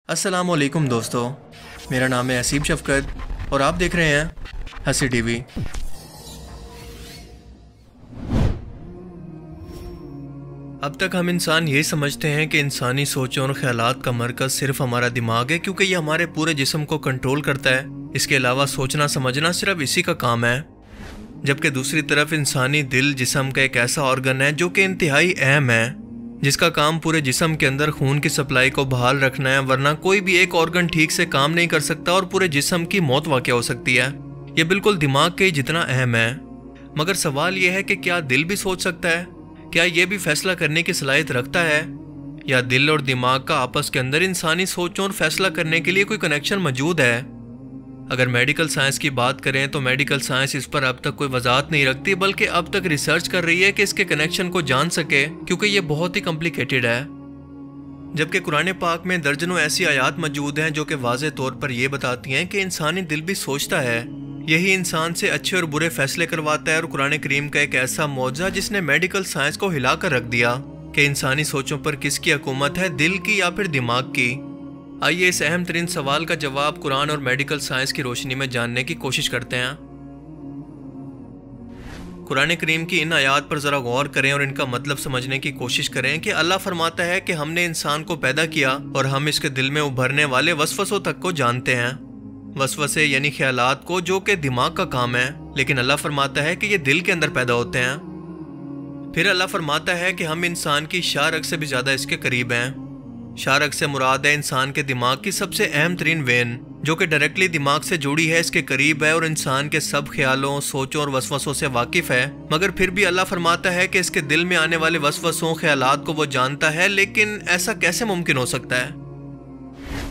अस्सलाम वालेकुम दोस्तों, मेरा नाम है हसीब शफकत और आप देख रहे हैं हसी टीवी। अब तक हम इंसान ये समझते हैं कि इंसानी सोचों और ख्यालात का मरकज़ सिर्फ हमारा दिमाग है, क्योंकि ये हमारे पूरे जिस्म को कंट्रोल करता है। इसके अलावा सोचना समझना सिर्फ इसी का काम है। जबकि दूसरी तरफ इंसानी दिल जिस्म का एक ऐसा ऑर्गन है जो कि इंतहाई अहम है, जिसका काम पूरे जिस्म के अंदर खून की सप्लाई को बहाल रखना है, वरना कोई भी एक ऑर्गन ठीक से काम नहीं कर सकता और पूरे जिस्म की मौत वाक़या हो सकती है। ये बिल्कुल दिमाग के जितना अहम है। मगर सवाल यह है कि क्या दिल भी सोच सकता है? क्या ये भी फैसला करने की सलाहियत रखता है? या दिल और दिमाग का आपस के अंदर इंसानी सोचों और फैसला करने के लिए कोई कनेक्शन मौजूद है? अगर मेडिकल साइंस की बात करें तो मेडिकल साइंस इस पर अब तक कोई वजाहत नहीं रखती, बल्कि अब तक रिसर्च कर रही है कि इसके कनेक्शन को जान सके, क्योंकि ये बहुत ही कॉम्प्लिकेटेड है। जबकि कुरान पाक में दर्जनों ऐसी आयात मौजूद हैं जो कि वाज़ेह तौर पर यह बताती हैं कि इंसानी दिल भी सोचता है। यही इंसान से अच्छे और बुरे फैसले करवाता है। और कुरान करीम का एक ऐसा मौजज़ा जिसने मेडिकल साइंस को हिला कर रख दिया कि इंसानी सोचों पर किसकी हुकूमत है, दिल की या फिर दिमाग की। आइए इस अहम तरीन सवाल का जवाब कुरान और मेडिकल साइंस की रोशनी में जानने की कोशिश करते हैं। कुरान करीम की इन आयात पर ज़रा गौर करें और इनका मतलब समझने की कोशिश करें कि अल्लाह फरमाता है कि हमने इंसान को पैदा किया और हम इसके दिल में उभरने वाले वसवसों तक को जानते हैं। वसवसे यानी ख्यालात को, जो कि दिमाग का काम है, लेकिन अल्लाह फरमाता है कि ये दिल के अंदर पैदा होते हैं। फिर अल्लाह फरमाता है कि हम इंसान की शाहरग से भी ज़्यादा इसके करीब हैं। शाहरग से मुराद है इंसान के दिमाग की सबसे अहम तरीन वेन, जो कि डायरेक्टली दिमाग से जुड़ी है, इसके करीब है और इंसान के सब ख्यालों, सोचों और वसवसों से वाकिफ है। मगर फिर भी अल्लाह फरमाता है कि इसके दिल में आने वाले वसवसों, ख्यालात को वो जानता है। लेकिन ऐसा कैसे मुमकिन हो सकता है?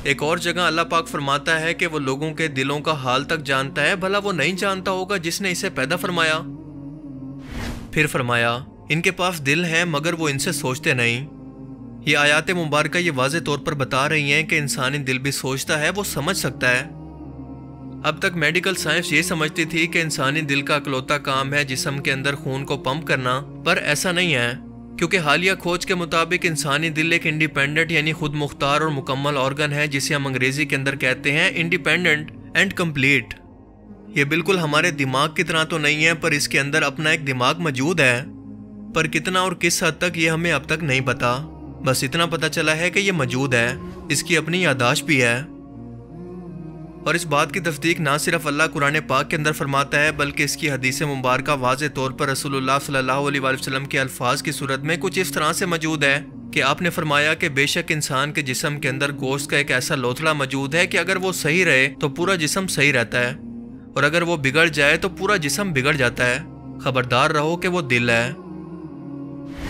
एक और जगह अल्लाह पाक फरमाता है कि वो लोगों के दिलों का हाल तक जानता है, भला वो नहीं जानता होगा जिसने इसे पैदा फरमाया। फिर फरमाया, इनके पास दिल हैं मगर वो इनसे सोचते नहीं। ये आयात मुबारक ये वाज़े तौर पर बता रही हैं कि इंसानी दिल भी सोचता है, वो समझ सकता है। अब तक मेडिकल साइंस ये समझती थी कि इंसानी दिल का इकलौता काम है जिस्म के अंदर खून को पंप करना, पर ऐसा नहीं है, क्योंकि हालिया खोज के मुताबिक इंसानी दिल एक इंडिपेंडेंट यानी खुद मुख्तार और मुकम्मल ऑर्गन है, जिसे हम अंग्रेजी के अंदर कहते हैं इंडिपेंडेंट एंड कंप्लीट। ये बिल्कुल हमारे दिमाग की तरह तो नहीं है, पर इसके अंदर अपना एक दिमाग मौजूद है। पर कितना और किस हद तक ये हमें अब तक नहीं पता। बस इतना पता चला है कि ये मौजूद है, इसकी अपनी यादाश्त भी है। और इस बात की तस्दीक ना सिर्फ अल्लाह कुरान पाक के अंदर फरमाता है, बल्कि इसकी हदीस मुबारक वाज़े तौर पर रसूलुल्लाह सल्लल्लाहु अलैहि वसल्लम के अल्फाज की सूरत में कुछ इस तरह से मौजूद है कि आपने फरमाया कि बेशक इंसान के जिस्म के अंदर गोश्त का एक ऐसा लोथड़ा मौजूद है कि अगर वो सही रहे तो पूरा जिस्म सही रहता है, और अगर वो बिगड़ जाए तो पूरा जिस्म बिगड़ जाता है। खबरदार रहो कि वो दिल है।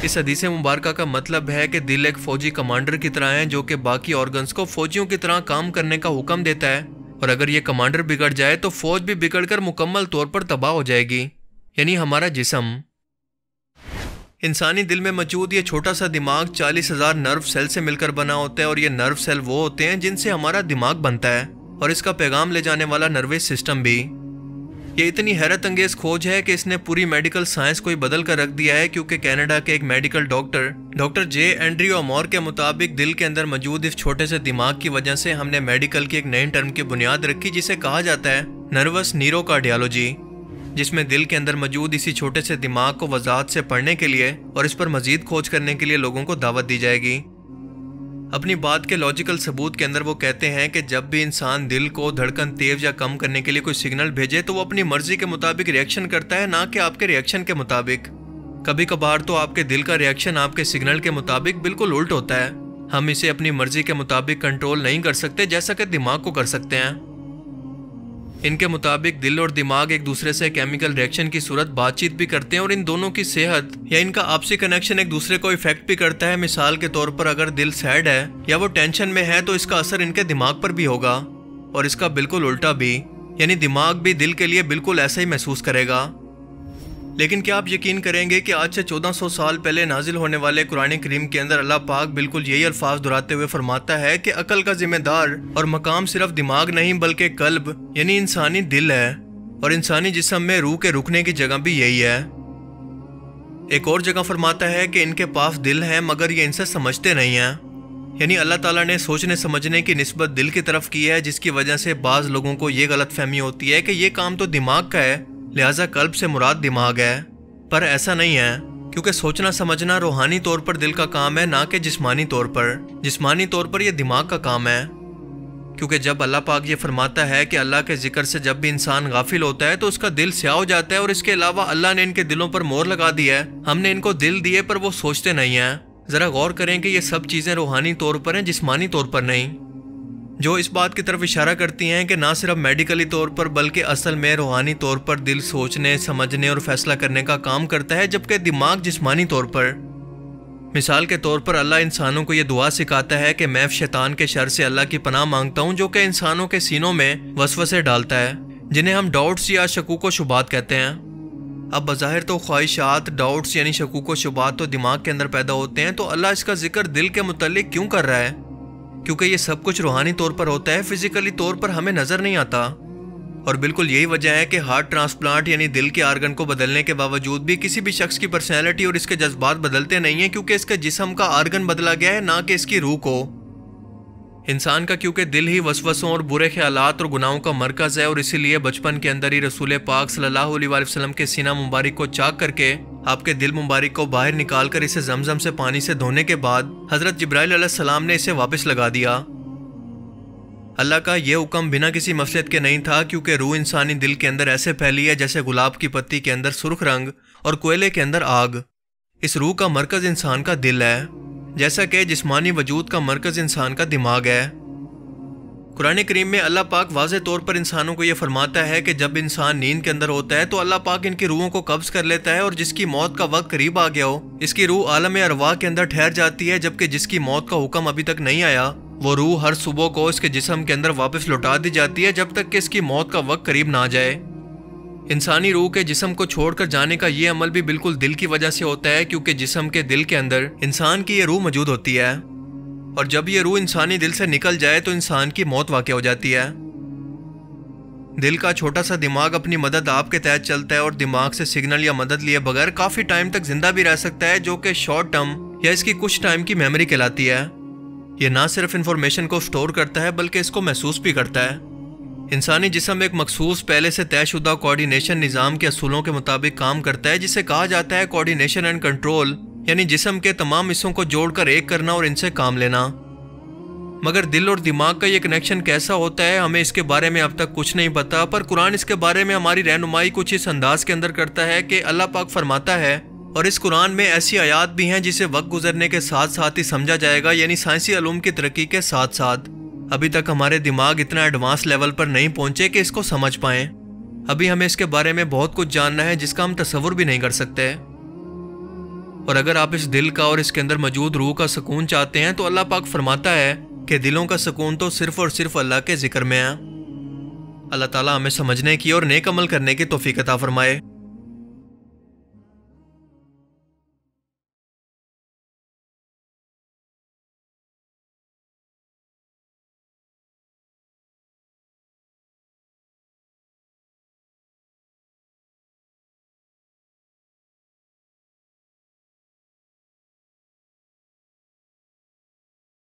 इस हदीस मुबारक का मतलब है कि दिल एक फौजी कमांडर की तरह है, जो कि बाकी ऑर्गन्स को फौजियों की तरह काम करने का हुक्म देता है। और अगर ये कमांडर बिगड़ जाए तो फौज भी बिगड़कर मुकम्मल तौर पर तबाह हो जाएगी, यानी हमारा जिस्म। इंसानी दिल में मौजूद ये छोटा सा दिमाग 40,000 नर्व सेल से मिलकर बना होता है, और ये नर्व सेल वो होते हैं जिनसे हमारा दिमाग बनता है, और इसका पैगाम ले जाने वाला नर्वस सिस्टम भी। ये इतनी हैरत अंगेज खोज है कि इसने पूरी मेडिकल साइंस को ही बदल कर रख दिया है, क्योंकि कनाडा के एक मेडिकल डॉक्टर जे एंड्रयू अमोर के मुताबिक दिल के अंदर मौजूद इस छोटे से दिमाग की वजह से हमने मेडिकल की एक नई टर्म की बुनियाद रखी, जिसे कहा जाता है नर्वस न्यूरोकार्डियोलॉजी, जिसमें दिल के अंदर मौजूद इसी छोटे से दिमाग को वजाहत से पढ़ने के लिए और इस पर मजीद खोज करने के लिए लोगों को दावत दी जाएगी। अपनी बात के लॉजिकल सबूत के अंदर वो कहते हैं कि जब भी इंसान दिल को धड़कन तेज या कम करने के लिए कोई सिग्नल भेजे तो वो अपनी मर्जी के मुताबिक रिएक्शन करता है, ना कि आपके रिएक्शन के मुताबिक। कभी कभार तो आपके दिल का रिएक्शन आपके सिग्नल के मुताबिक बिल्कुल उल्ट होता है। हम इसे अपनी मर्जी के मुताबिक कंट्रोल नहीं कर सकते, जैसा कि दिमाग को कर सकते हैं। इनके मुताबिक दिल और दिमाग एक दूसरे से केमिकल रिएक्शन की सूरत बातचीत भी करते हैं, और इन दोनों की सेहत या इनका आपसी कनेक्शन एक दूसरे को इफेक्ट भी करता है। मिसाल के तौर पर अगर दिल सैड है या वो टेंशन में है तो इसका असर इनके दिमाग पर भी होगा, और इसका बिल्कुल उल्टा भी, यानी दिमाग भी दिल के लिए बिल्कुल ऐसा ही महसूस करेगा। लेकिन क्या आप यकीन करेंगे कि आज से 1400 साल पहले नाजिल होने वाले कुरान करीम के अंदर अल्लाह पाक बिल्कुल यही अल्फाज दोहराते हुए फरमाता है कि अकल का जिम्मेदार और मकाम सिर्फ दिमाग नहीं बल्कि कल्ब यानी इंसानी दिल है, और इंसानी जिस्म में रूह के रुकने की जगह भी यही है। एक और जगह फरमाता है कि इनके पास दिल हैं मगर ये इनसे समझते नहीं हैं। یعنی اللہ تعالیٰ نے سوچنے سمجھنے کی نسبت دل کی طرف کی ہے، جس کی وجہ سے بعض لوگوں کو یہ غلط فہمی ہوتی ہے کہ یہ کام تو دماغ کا ہے، لہٰذا قلب سے مراد دماغ ہے۔ پر ایسا نہیں ہے، کیونکہ سوچنا سمجھنا روحانی طور پر دل کا کام ہے، نہ کہ جسمانی طور پر۔ جسمانی طور پر یہ دماغ کا کام ہے، کیونکہ جب اللہ پاک یہ فرماتا ہے کہ اللہ کے ذکر سے جب بھی انسان غافل ہوتا ہے تو اس کا دل سیاہ ہو جاتا ہے، اور اس کے علاوہ اللہ نے ان کے دلوں پر مہر لگا دی ہے۔ ہم نے ان کو دل دیے پر وہ سوچتے نہیں ہیں۔ ذرا غور کریں کہ یہ سب چیزیں روحانی طور پر ہیں، جسمانی طور پر نہیں، جو اس بات کی طرف اشارہ کرتی ہیں کہ نہ صرف میڈیکلی طور پر بلکہ اصل میں روحانی طور پر دل سوچنے سمجھنے اور فیصلہ کرنے کا کام کرتا ہے، جبکہ دماغ جسمانی طور پر۔ مثال کے طور پر اللہ انسانوں کو یہ دعا سکھاتا ہے کہ میں شیطان کے شر سے اللہ کی پناہ مانگتا ہوں، جو کہ انسانوں کے سینوں میں وسوسے ڈالتا ہے، جنہیں ہم ڈاؤٹس یا شکوک و شبہات کہتے ہیں۔ اب بظاہر تو خواہشات، ڈاؤٹس یعنی شکوک و شبہات تو دماغ کے اندر پیدا ہوتے ہیں، تو اللہ اس کا ذکر دل کے متعلق کیوں کر رہا ہے؟ کیونکہ یہ سب کچھ روحانی طور پر ہوتا ہے، فزیکلی طور پر ہمیں نظر نہیں آتا۔ اور بالکل یہی وجہ ہے کہ ہارٹ ٹرانسپلانٹ یعنی دل کے آرگن کو بدلنے کے باوجود بھی کسی بھی شخص کی پرسنالٹی اور اس کے جذبات بدلتے نہیں ہیں، کیونکہ اس کے جسم کا آرگن بدلا گیا ہے، نہ کہ اس کی روح کو۔ انسان کا کیونکہ دل ہی وسوسوں اور برے خیالات اور گناہوں کا مرکز ہے، اور اسی لیے بچپن کے اندر ہی رسول پاک صلی اللہ علیہ وآلہ وسلم کے سینہ مبارک کو چاک کر کے آپ کے دل مبارک کو باہر نکال کر اسے زمزم سے پانی سے دھونے کے بعد حضرت جبرائیل علیہ السلام نے اسے واپس لگا دیا۔ اللہ کا یہ حکم بنا کسی مفسد کے نہیں تھا، کیونکہ روح انسانی دل کے اندر ایسے پھیلی ہے جیسے گلاب کی پتی کے اندر سرخ رنگ اور کوئلے کے اندر آگ۔ اس روح کا مرکز انسان کا دل ہے، جیسا کہ جسمانی وجود کا مرکز انسان کا دماغ ہے۔ قرآن کریم میں اللہ پاک واضح طور پر انسانوں کو یہ فرماتا ہے کہ جب انسان نیند کے اندر ہوتا ہے تو اللہ پاک ان کی روحوں کو قبض کر لیتا ہے، اور جس کی موت کا وقت قریب آ گیا ہو اس کی روح عالم ارواح کے اندر ٹھہر جاتی ہے، جبکہ جس کی موت کا حکم ابھی تک نہیں آیا وہ روح ہر صبح کو اس کے جسم کے اندر واپس لوٹا دی جاتی ہے، جب تک کہ اس کی موت کا وقت قریب نہ آ جائے۔ انسانی روح کے جسم کو چھوڑ کر جانے کا یہ عمل بھی بالکل دل کی وجہ سے ہوتا ہے، کیونکہ جسم کے دل کے اندر انسان کی یہ روح موجود ہوتی ہے، اور جب یہ روح انسانی دل سے نکل جائے تو انسان کی موت واقع ہو جاتی ہے۔ دل کا چھوٹا سا دماغ اپنی مدد آپ کے تحت چلتا ہے، اور دماغ سے سگنل یا مدد لیے بغیر کافی ٹائم تک زندہ بھی رہ سکتا ہے، جو کہ شارٹ ٹرم یا اس کی کچھ ٹائم کی میموری کہلاتی ہے۔ یہ نہ صرف انفارمیشن کو سٹور کرتا ہے بلکہ اس کو محسوس بھی کرتا ہے۔ انسانی جسم ایک مخصوص پہلے سے طے شدہ کوارڈینیشن نظام کے اصولوں کے مطابق کام کرتا ہے، جسے کہا جاتا ہے کوارڈینیشن اینڈ کنٹرول، یعنی جسم کے تمام حصوں کو جوڑ کر ایک کرنا اور ان سے کام لینا۔ مگر دل اور دماغ کا یہ کنیکشن کیسا ہوتا ہے ہمیں اس کے بارے میں اب تک کچھ نہیں پتا، پر قرآن اس کے بارے میں ہماری رہنمائی کچھ اس انداز کے اندر کرتا ہے کہ اللہ پاک فرماتا ہے، اور اس قرآن میں ایسی آیات بھی ہیں جسے وقت گزرنے کے ساتھ ساتھ ہی سمجھا جائے گا، یعنی سائنسی علوم کی ترقی کے ساتھ ساتھ۔ ابھی تک ہمارے دماغ اتنا ایڈوانس لیول پر نہیں پہنچے کہ اس کو سمجھ پائیں۔ ابھی ہمیں اس کے بارے میں بہت کچھ جاننا ہے جس کا ہم تصور بھی نہیں کر سکتے۔ اور اگر آپ اس دل کا اور اس کے اندر موجود روح کا سکون چاہتے ہیں تو اللہ پاک فرماتا ہے کہ دلوں کا سکون تو صرف اور صرف اللہ کے ذکر میں ہے۔ اللہ تعالیٰ ہمیں سمجھنے کی اور نیک عمل کرنے کی توفیق عطا فرمائے۔